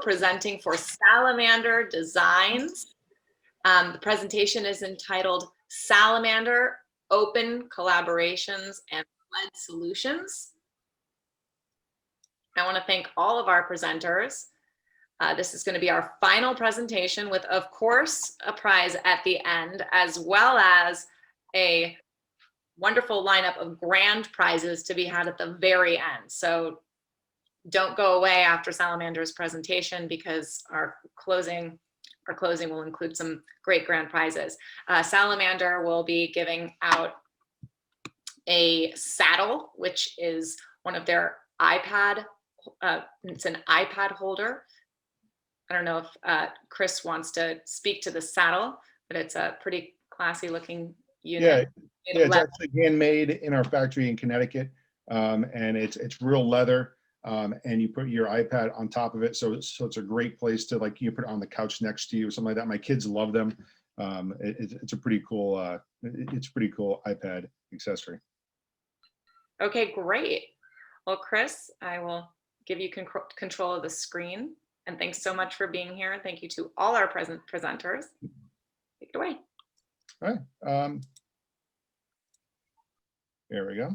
Presenting for Salamander Designs. The presentation is entitled Salamander, Open Collaborations and LED Solutions. I want to thank all of our presenters. This is going to be our final presentation with, of course, a prize at the end, as well as a wonderful lineup of grand prizes to be had at the very end. So don't go away after Salamander's presentation, because our closing will include some great grand prizes. Salamander will be giving out a saddle, which is one of their iPad, it's an iPad holder. I don't know if Chris wants to speak to the saddle, but it's a pretty classy looking unit. Yeah, it's actually handmade in our factory in Connecticut, and it's real leather. And you put your iPad on top of it, so it's a great place to, like, you put it on the couch next to you or something like that. My kids love them. It's a pretty cool iPad accessory. Okay, great. Well, Chris, I will give you control of the screen, and thanks so much for being here. Thank you to all our presenters. Take it away. All right. There we go.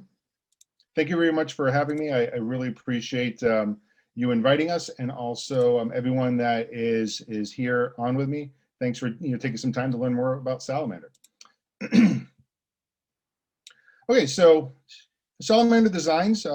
Thank you very much for having me. I really appreciate you inviting us, and also everyone that is here on with me. Thanks for taking some time to learn more about Salamander. Okay, so Salamander Designs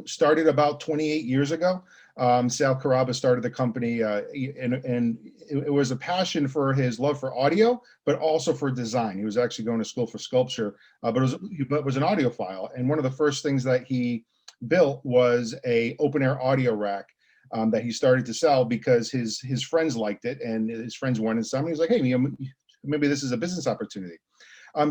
started about 28 years ago. Sal Caraba started the company, and it was a passion for his love for audio, but also for design. He was actually going to school for sculpture, but was an audiophile. And one of the first things that he built was a open air audio rack that he started to sell because his friends liked it, and his friends wanted some. He was like, hey, maybe this is a business opportunity.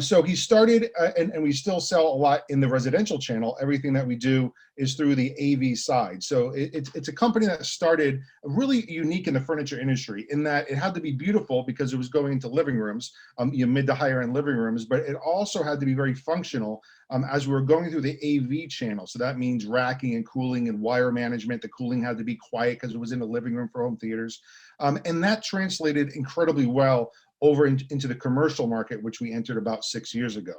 So he started, and we still sell a lot in the residential channel. Everything that we do is through the AV side. So it's a company that started really unique in the furniture industry, in that it had to be beautiful because it was going into living rooms, mid to higher end living rooms, but it also had to be very functional as we were going through the AV channel. So that means racking and cooling and wire management. The cooling had to be quiet because it was in the living room for home theaters. And that translated incredibly well over into the commercial market, which we entered about 6 years ago.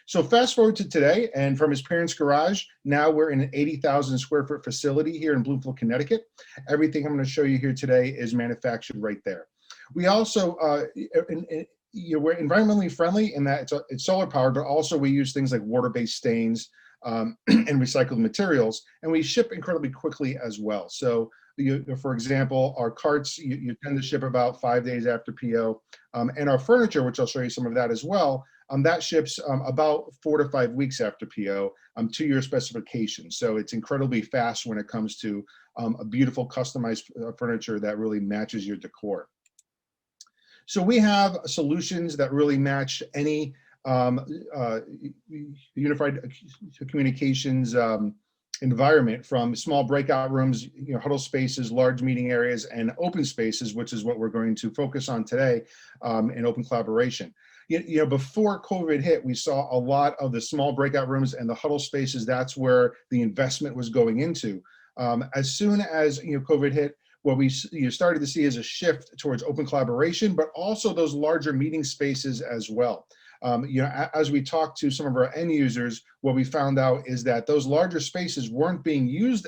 So fast forward to today, and from his parents' garage, now we're in an 80,000 square foot facility here in Bloomfield, Connecticut. Everything I'm going to show you here today is manufactured right there. We also, we're environmentally friendly in that it's solar powered, but also we use things like water-based stains and recycled materials, and we ship incredibly quickly as well. So for example, our carts, you tend to ship about 5 days after PO, and our furniture, which I'll show you some of that as well, that ships about 4 to 5 weeks after PO to your specifications. So it's incredibly fast when it comes to a beautiful customized furniture that really matches your decor. So we have solutions that really match any unified communications environment, from small breakout rooms, huddle spaces, large meeting areas, and open spaces, which is what we're going to focus on today in open collaboration. Before COVID hit, we saw a lot of the small breakout rooms and the huddle spaces. That's where the investment was going into. As soon as COVID hit, what we started to see is a shift towards open collaboration, but also those larger meeting spaces as well. As we talked to some of our end users, what we found out is that those larger spaces weren't being used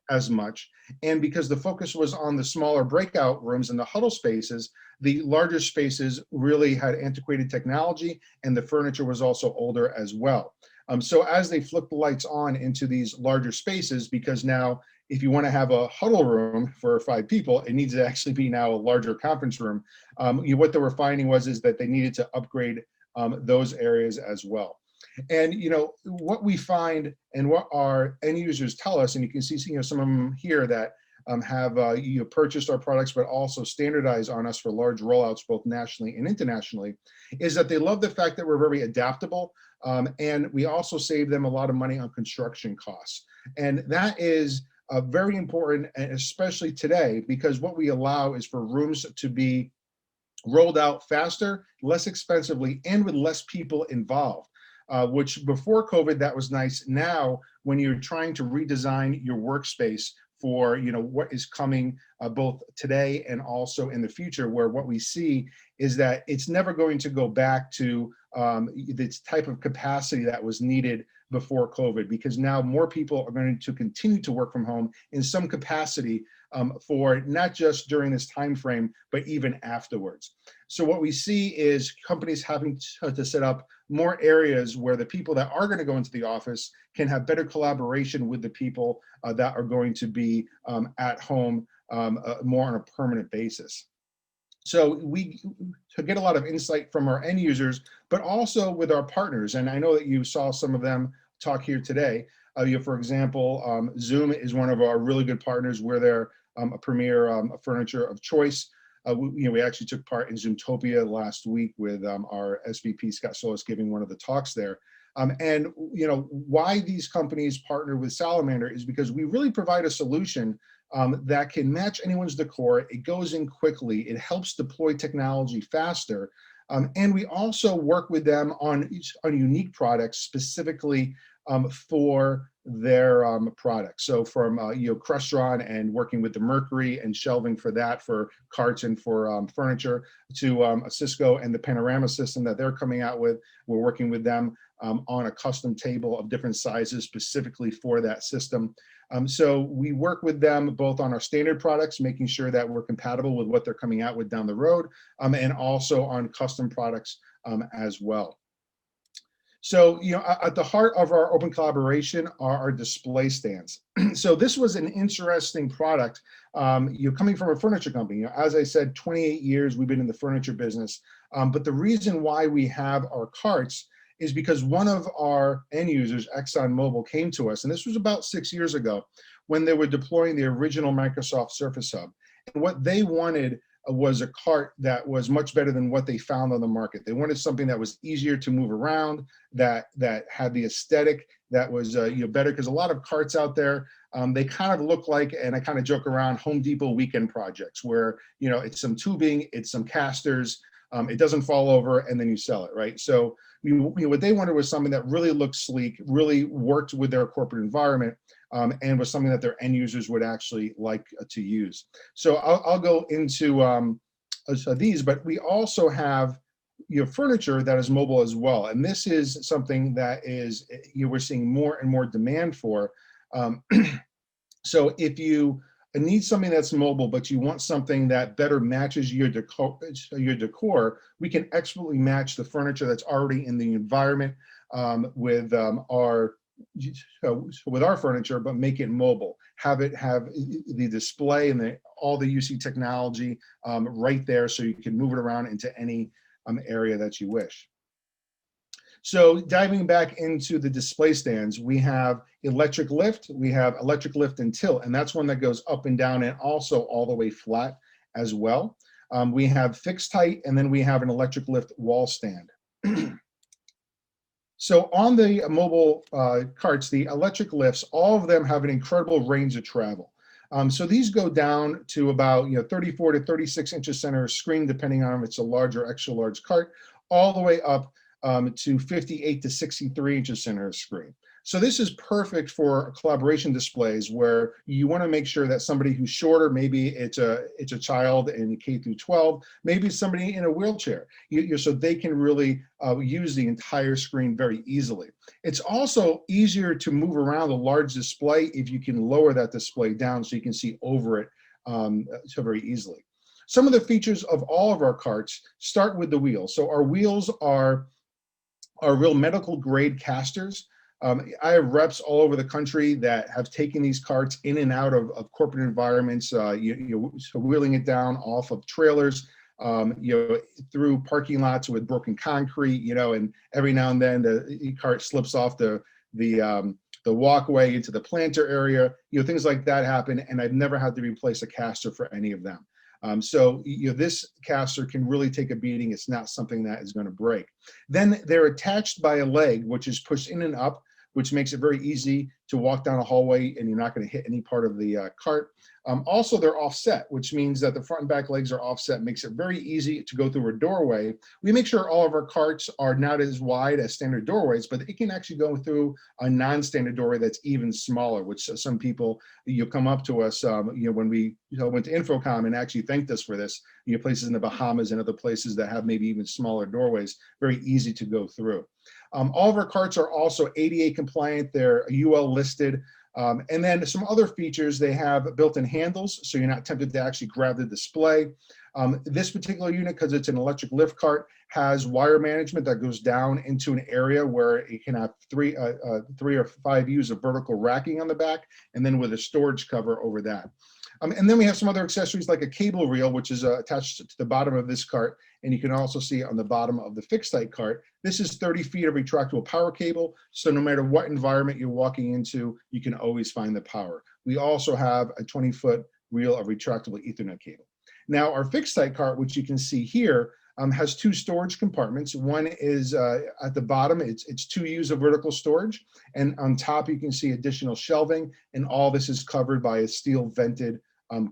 as much. And because the focus was on the smaller breakout rooms and the huddle spaces, the larger spaces really had antiquated technology, and the furniture was also older as well. So as they flipped the lights on into these larger spaces, because now if you want to have a huddle room for 5 people, it needs to actually be now a larger conference room. What they were finding is that they needed to upgrade those areas as well. And what we find and what our end users tell us, and you can see some of them here that have purchased our products but also standardized on us for large rollouts both nationally and internationally, is that they love the fact that we're very adaptable, and we also save them a lot of money on construction costs. And that is very important, especially today, because what we allow is for rooms to be rolled out faster, less expensively, and with less people involved. Which before COVID, that was nice. Now, when you're trying to redesign your workspace for what is coming both today and also in the future, where what we see is that it's never going to go back to this type of capacity that was needed before COVID, because now more people are going to continue to work from home in some capacity for not just during this time frame, but even afterwards. So what we see is companies having to set up more areas where the people that are going to go into the office can have better collaboration with the people that are going to be at home more on a permanent basis. So we get a lot of insight from our end users, but also with our partners. And I know that you saw some of them talk here today. For example, Zoom is one of our really good partners. We're their a premier furniture of choice. We actually took part in Zoomtopia last week with our SVP Scott Solis giving one of the talks there. And why these companies partner with Salamander is because we really provide a solution that can match anyone's decor. It goes in quickly. It helps deploy technology faster. And we also work with them on unique products specifically for their products. So from Crestron and working with the Mercury and shelving for that for carts and for furniture, to a Cisco and the Panorama system that they're coming out with. We're working with them on a custom table of different sizes specifically for that system. So we work with them both on our standard products, making sure that we're compatible with what they're coming out with down the road, and also on custom products as well. So, at the heart of our open collaboration are our display stands. So this was an interesting product, coming from a furniture company. As I said, 28 years we've been in the furniture business. But the reason why we have our carts is because one of our end users, ExxonMobil, came to us, and this was about 6 years ago, when they were deploying the original Microsoft Surface Hub. And what they wanted was a cart that was much better than what they found on the market. They wanted something that was easier to move around, that had the aesthetic that was better, because a lot of carts out there, they kind of look like, and I kind of joke around, Home Depot weekend projects where it's some tubing, it's some casters, it doesn't fall over, and then you sell it, right? So what they wanted was something that really looked sleek, really worked with their corporate environment, and was something that their end users would actually like to use. So I'll go into these, but we also have furniture that is mobile as well. And this is something that is we're seeing more and more demand for. So if you need something that's mobile, but you want something that better matches your decor, we can expertly match the furniture that's already in the environment with our furniture, but make it mobile. Have the display and all the UC technology right there, so you can move it around into any area that you wish. So diving back into the display stands, we have electric lift, we have electric lift and tilt, and that's one that goes up and down and also all the way flat as well. We have fixed height, and then we have an electric lift wall stand. So on the mobile carts, the electric lifts, all of them have an incredible range of travel. So these go down to about 34 to 36 inches center screen, depending on if it's a large or extra large cart, all the way up to 58 to 63 inches center screen. So this is perfect for collaboration displays where you want to make sure that somebody who's shorter, maybe it's a child in K through 12, maybe somebody in a wheelchair, so they can really use the entire screen very easily. It's also easier to move around a large display if you can lower that display down so you can see over it so very easily. Some of the features of all of our carts start with the wheels. So our wheels are real medical grade casters. I have reps all over the country that have taken these carts in and out of corporate environments, wheeling it down off of trailers, through parking lots with broken concrete, and every now and then the cart slips off the walkway into the planter area, things like that happen, and I've never had to replace a caster for any of them. So this caster can really take a beating. It's not something that is going to break. Then they're attached by a leg, which is pushed in and up, which makes it very easy to walk down a hallway and you're not going to hit any part of the cart. Also, they're offset, which means that the front and back legs are offset, makes it very easy to go through a doorway. We make sure all of our carts are not as wide as standard doorways, but it can actually go through a non-standard doorway that's even smaller, which some people, come up to us, when we went to Infocom and actually thanked us for this, places in the Bahamas and other places that have maybe even smaller doorways, very easy to go through. All of our carts are also ADA compliant, they're UL listed. And then some other features, they have built-in handles, so you're not tempted to actually grab the display. This particular unit, because it's an electric lift cart, has wire management that goes down into an area where it can have 3 or 5 views of vertical racking on the back, and then with a storage cover over that. And then we have some other accessories like a cable reel, which is attached to the bottom of this cart. And you can also see on the bottom of the fixed height cart, this is 30 feet of retractable power cable. So no matter what environment you're walking into, you can always find the power. We also have a 20-foot reel of retractable Ethernet cable. Now our fixed height cart, which you can see here, has 2 storage compartments. One is at the bottom, it's 2 U's of vertical storage. And on top, you can see additional shelving. And all this is covered by a steel vented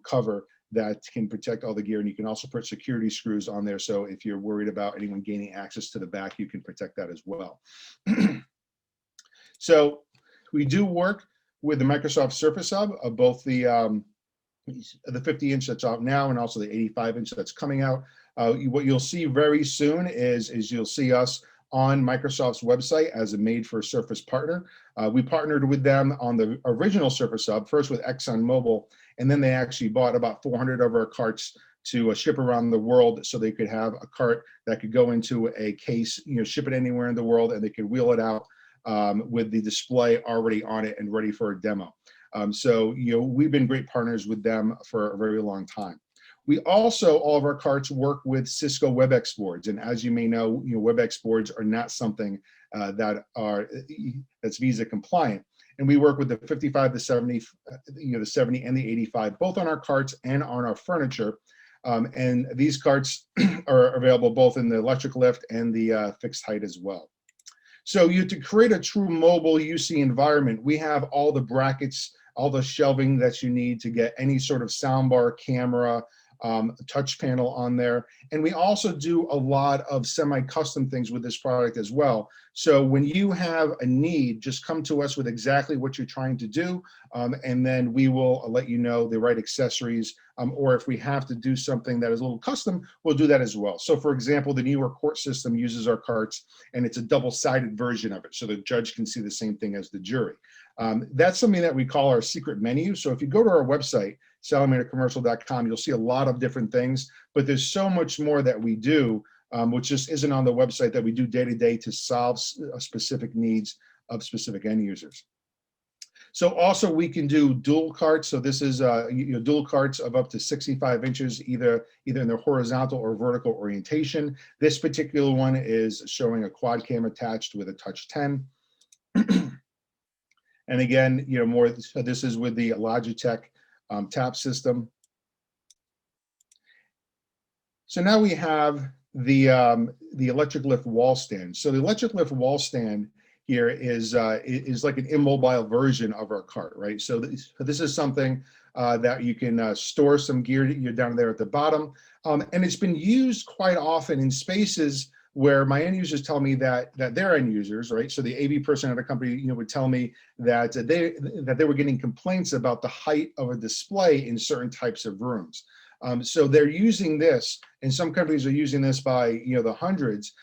cover that can protect all the gear. And you can also put security screws on there. So if you're worried about anyone gaining access to the back, you can protect that as well. So we do work with the Microsoft Surface Hub of both the 50-inch that's out now and also the 85-inch that's coming out. What you'll see very soon is you'll see us on Microsoft's website as a made-for-Surface partner. We partnered with them on the original Surface Hub, first with Exxon Mobil, and then they actually bought about 400 of our carts to ship around the world so they could have a cart that could go into a case, ship it anywhere in the world, and they could wheel it out with the display already on it and ready for a demo. So we've been great partners with them for a very long time. We also, all of our carts work with Cisco WebEx boards. And as you may know, WebEx boards are not something that's Visa compliant. And we work with the 55, the 70, the 70 and the 85, both on our carts and on our furniture. And these carts are available both in the electric lift and the fixed height as well. So to create a true mobile UC environment, we have all the brackets, all the shelving that you need to get any sort of soundbar, camera, touch panel on there. And we also do a lot of semi-custom things with this product as well. So when you have a need, just come to us with exactly what you're trying to do, and then we will let you know the right accessories, or if we have to do something that is a little custom, we'll do that as well. So for example, the New York court system uses our carts, and it's a double-sided version of it, so the judge can see the same thing as the jury. That's something that we call our secret menu. So if you go to our website, salamandercommercial.com, you'll see a lot of different things, but there's so much more that we do, which just isn't on the website, that we do day to day to solve specific needs of specific end users. So also we can do dual carts. So this is dual carts of up to 65 inches, either in their horizontal or vertical orientation. This particular one is showing a quad cam attached with a touch 10. And again, this is with the Logitech tap system. So now we have the electric lift wall stand. So the electric lift wall stand here is like an immobile version of our cart, right? So this is something that you can store some gear down there at the bottom. And it's been used quite often in spaces where my end users tell me that their end users, right? So the AV person at a company, would tell me that they were getting complaints about the height of a display in certain types of rooms. So they're using this, and some companies are using this by the hundreds.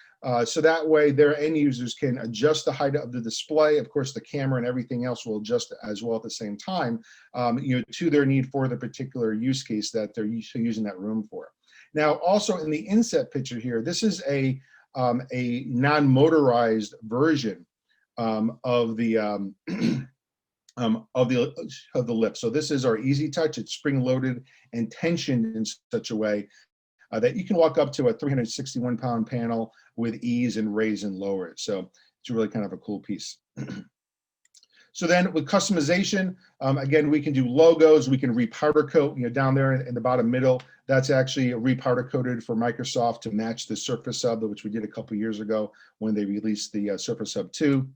So that way their end users can adjust the height of the display. Of course, the camera and everything else will adjust as well at the same time, to their need for the particular use case that they're using that room for. Now, also in the inset picture here, this is a non-motorized version of the lift. So this is our Easy Touch. It's spring-loaded and tensioned in such a way that you can walk up to a 361-pound panel with ease and raise and lower it. So it's really kind of a cool piece. So then with customization, again, we can do logos, we can repowder coat, down there in the bottom middle, that's actually repowder coated for Microsoft to match the Surface Hub, which we did a couple years ago when they released the Surface Hub 2.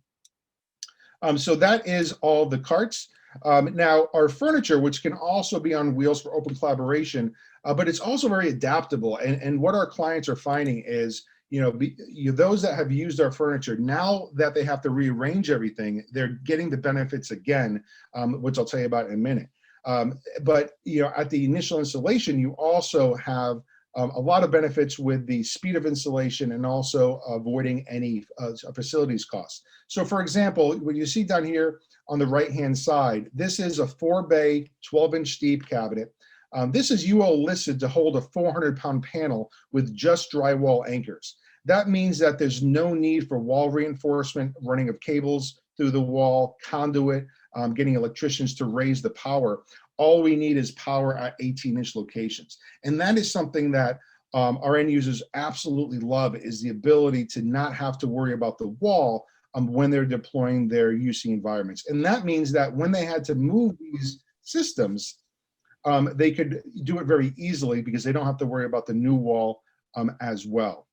So that is all the carts. Now, our furniture, which can also be on wheels for open collaboration, but it's also very adaptable. And what our clients are finding is, those that have used our furniture, now that they have to rearrange everything, they're getting the benefits again, which I'll tell you about in a minute. But at the initial installation, you also have a lot of benefits with the speed of installation and also avoiding any facilities costs. So for example, what you see down here on the right-hand side, this is a 4-bay, 12-inch deep cabinet. This is UL listed to hold a 400-pound panel with just drywall anchors. That means that there's no need for wall reinforcement, running of cables through the wall, conduit, getting electricians to raise the power. All we need is power at 18-inch locations. And that is something that our end users absolutely love, is the ability to not have to worry about the wall when they're deploying their UC environments. And that means that when they had to move these systems, they could do it very easily because they don't have to worry about the new wall as well.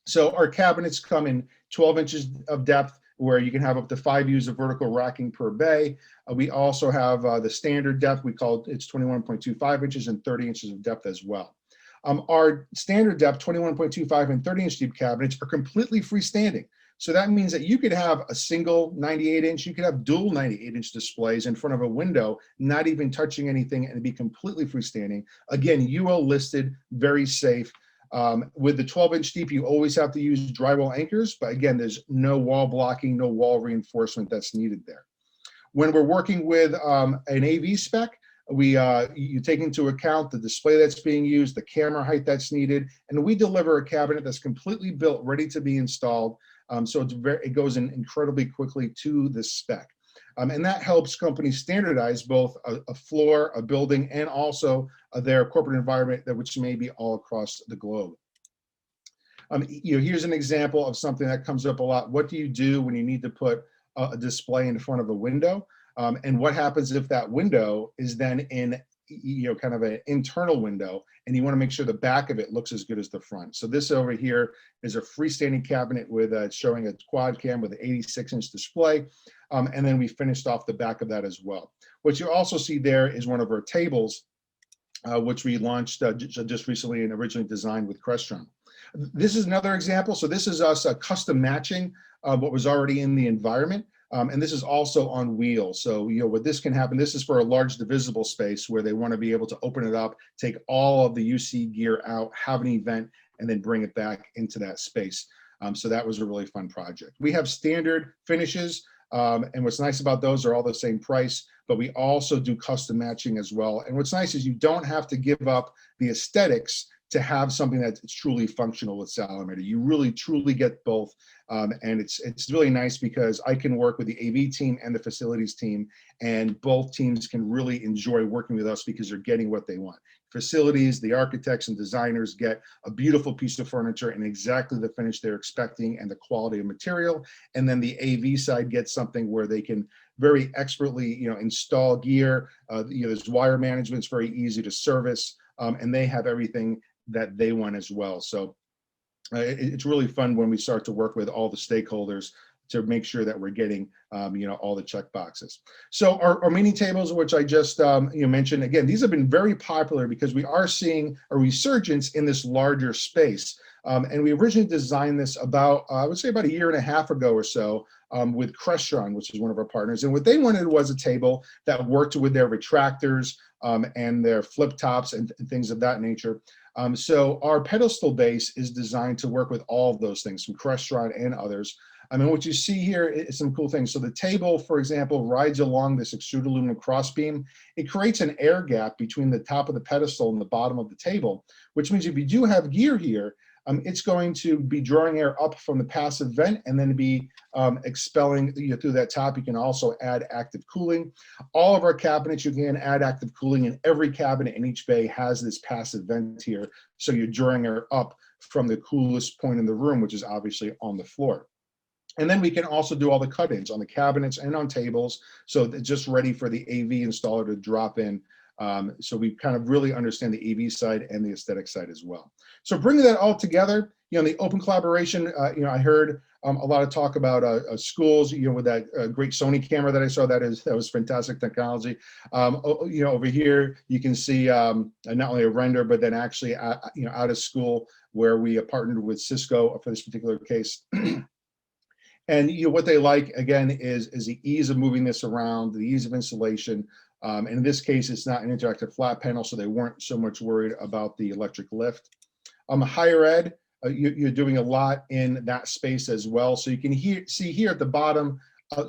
So our cabinets come in 12 inches of depth, where you can have up to 5 views of vertical racking per bay. We also have the standard depth. We call it's 21.25 inches and 30 inches of depth as well. Our standard depth, 21.25 and 30-inch deep cabinets, are completely freestanding. So that means that you could have a single 98-inch, you could have dual 98-inch displays in front of a window, not even touching anything, and be completely freestanding. Again, UL listed, very safe. With the 12-inch deep, you always have to use drywall anchors, but again, there's no wall blocking, no wall reinforcement that's needed there. When we're working with an AV spec, you take into account the display that's being used, the camera height that's needed, and we deliver a cabinet that's completely built, ready to be installed. So it goes in incredibly quickly to the spec. And that helps companies standardize both a floor, a building, and also their corporate environment, which may be all across the globe. Here's an example of something that comes up a lot. What do you do when you need to put a display in front of a window? And what happens if that window is then in kind of an internal window, and you want to make sure the back of it looks as good as the front? So this over here is a freestanding cabinet with showing a quad cam with an 86-inch display. And then we finished off the back of that as well. What you also see there is one of our tables, which we launched just recently and originally designed with Extron. This is another example. So this is us custom matching what was already in the environment. And this is also on wheels. So, what this can happen, this is for a large divisible space where they want to be able to open it up, take all of the UC gear out, have an event, and then bring it back into that space. So that was a really fun project. We have standard finishes. And what's nice about those are all the same price, but we also do custom matching as well. And what's nice is you don't have to give up the aesthetics to have something that's truly functional with Salamander. You really truly get both. And it's really nice because I can work with the AV team and the facilities team, and both teams can really enjoy working with us because they're getting what they want. Facilities, the architects and designers get a beautiful piece of furniture and exactly the finish they're expecting and the quality of material. And then the AV side gets something where they can very expertly, install gear. There's wire management, it's very easy to service, and they have everything that they want as well. So it's really fun when we start to work with all the stakeholders to make sure that we're getting, all the check boxes. So our mini tables, which I just mentioned, again, these have been very popular because we are seeing a resurgence in this larger space. And we originally designed this about, I would say about 1.5 years ago or so, with Extron, which is one of our partners. And what they wanted was a table that worked with their retractors and their flip tops and things of that nature. So our pedestal base is designed to work with all of those things from Extron and others. I mean, what you see here is some cool things. So the table, for example, rides along this extruded aluminum crossbeam. It creates an air gap between the top of the pedestal and the bottom of the table, which means if you do have gear here, it's going to be drawing air up from the passive vent and then be expelling through that top. You can also add active cooling. All of our cabinets, you can add active cooling, and every cabinet in each bay has this passive vent here. So you're drawing air up from the coolest point in the room, which is obviously on the floor. And then we can also do all the cut-ins on the cabinets and on tables. So it's just ready for the AV installer to drop in. So we kind of really understand the AV side and the aesthetic side as well. So bringing that all together, the open collaboration, I heard A lot of talk about schools, with that great Sony camera that I saw. That was fantastic technology. Over here you can see not only a render, but then actually out of school, where we partnered with Cisco for this particular case. And what they like, again, is the ease of moving this around, the ease of installation. And in this case, it's not an interactive flat panel, so they weren't so much worried about the electric lift. Higher ed, you're doing a lot in that space as well. So you can see here at the bottom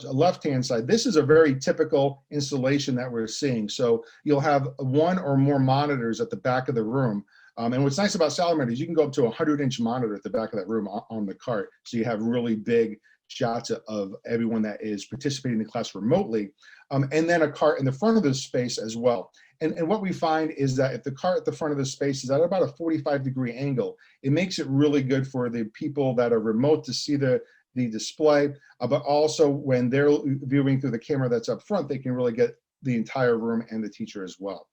left-hand side, this is a very typical installation that we're seeing. So you'll have one or more monitors at the back of the room. And what's nice about Salamander is you can go up to a 100-inch monitor at the back of that room on the cart. So you have really big shots of everyone that is participating in the class remotely. And then a cart in the front of the space as well. And what we find is that if the cart at the front of the space is at about a 45-degree angle, it makes it really good for the people that are remote to see the display, but also when they're viewing through the camera that's up front, they can really get the entire room and the teacher as well.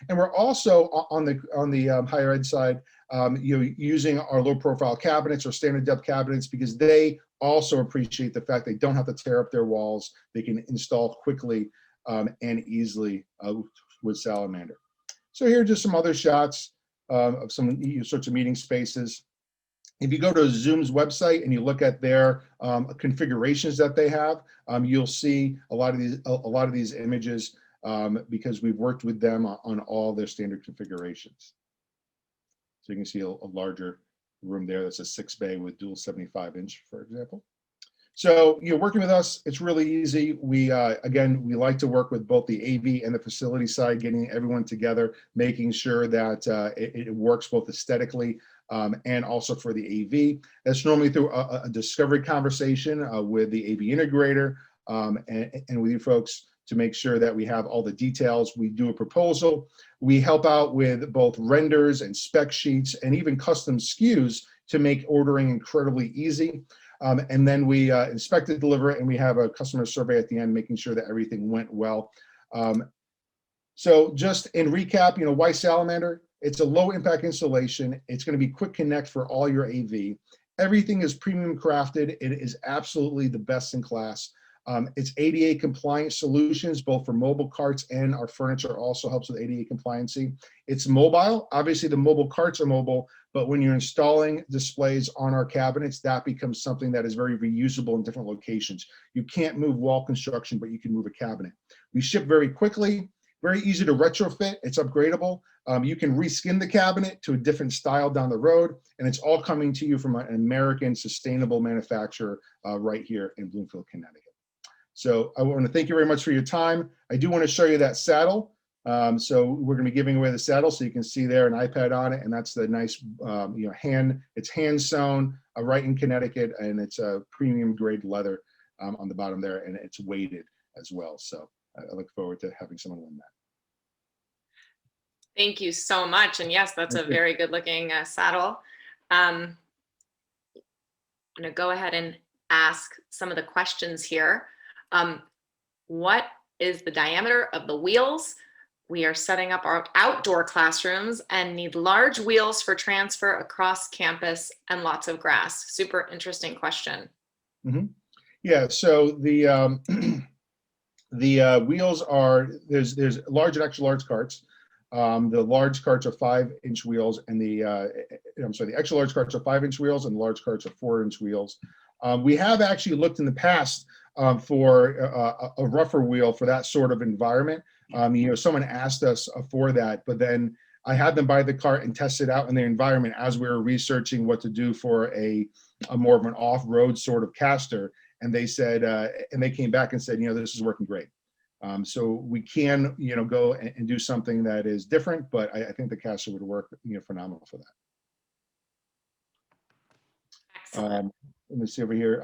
And we're also on the higher ed side, using our low profile cabinets or standard depth cabinets, because they also appreciate the fact they don't have to tear up their walls. They can install quickly and easily with Salamander. So here are just some other shots of some sorts of meeting spaces. If you go to Zoom's website and you look at their configurations that they have, you'll see a lot of these images because we've worked with them on all their standard configurations. So you can see a larger room there. That's a 6-bay with dual 75-inch, for example. So working with us, it's really easy. We again, we like to work with both the AV and the facility side, getting everyone together, making sure that it works both aesthetically and also for the AV. That's normally through a discovery conversation with the AV integrator and with you folks to make sure that we have all the details. We do a proposal. We help out with both renders and spec sheets and even custom SKUs to make ordering incredibly easy. And then we inspect it, deliver it, and we have a customer survey at the end, making sure that everything went well. So just in recap, why Salamander? It's a low impact installation. It's going to be quick connect for all your AV. Everything is premium crafted. It is absolutely the best in class. It's ADA compliant solutions, both for mobile carts, and our furniture also helps with ADA compliancy. It's mobile. Obviously the mobile carts are mobile, but when you're installing displays on our cabinets, that becomes something that is very reusable in different locations. You can't move wall construction, but you can move a cabinet. We ship very quickly, very easy to retrofit. It's upgradable. You can reskin the cabinet to a different style down the road, and it's all coming to you from an American sustainable manufacturer right here in Bloomfield, Connecticut. So I want to thank you very much for your time. I do want to show you that saddle. So we're going to be giving away the saddle, so you can see there an iPad on it, and that's the nice, it's hand sewn right in Connecticut, and it's a premium grade leather on the bottom there, and it's weighted as well. So I look forward to having someone win that. Thank you so much. And yes, that's a very good looking saddle. I'm going to go ahead and ask some of the questions here. What is the diameter of the wheels? We are setting up our outdoor classrooms and need large wheels for transfer across campus and lots of grass. Super interesting question. Mm-hmm. Yeah, so the the wheels are, there's large and extra large carts. The large carts are 5-inch wheels, and the extra large carts are 5-inch wheels, and the large carts are 4-inch wheels. We have actually looked in the past for a rougher wheel for that sort of environment. Someone asked us for that, but then I had them buy the cart and test it out in the environment as we were researching what to do for a more of an off-road sort of caster. And they said, and they came back and said, this is working great. So we can, go and do something that is different, but I think the caster would work, phenomenal for that. Excellent. Let me see over here.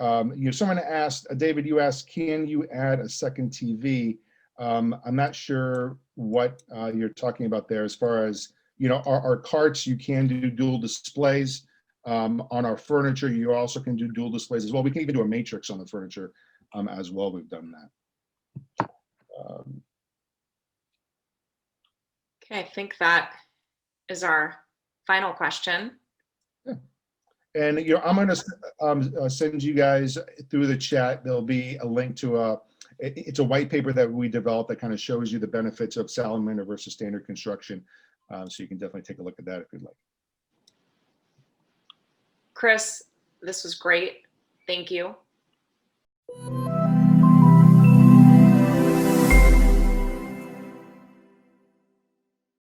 Someone asked, David, you asked, can you add a second TV? I'm not sure what you're talking about there as far as, our carts, you can do dual displays. On our furniture, you also can do dual displays as well. We can even do a matrix on the furniture as well. We've done that. Okay, I think that is our final question. Yeah. And I'm going to send you guys through the chat. There'll be a link to it's a white paper that we developed that kind of shows you the benefits of Salamander versus standard construction. So you can definitely take a look at that if you'd like. Chris, this was great. Thank you.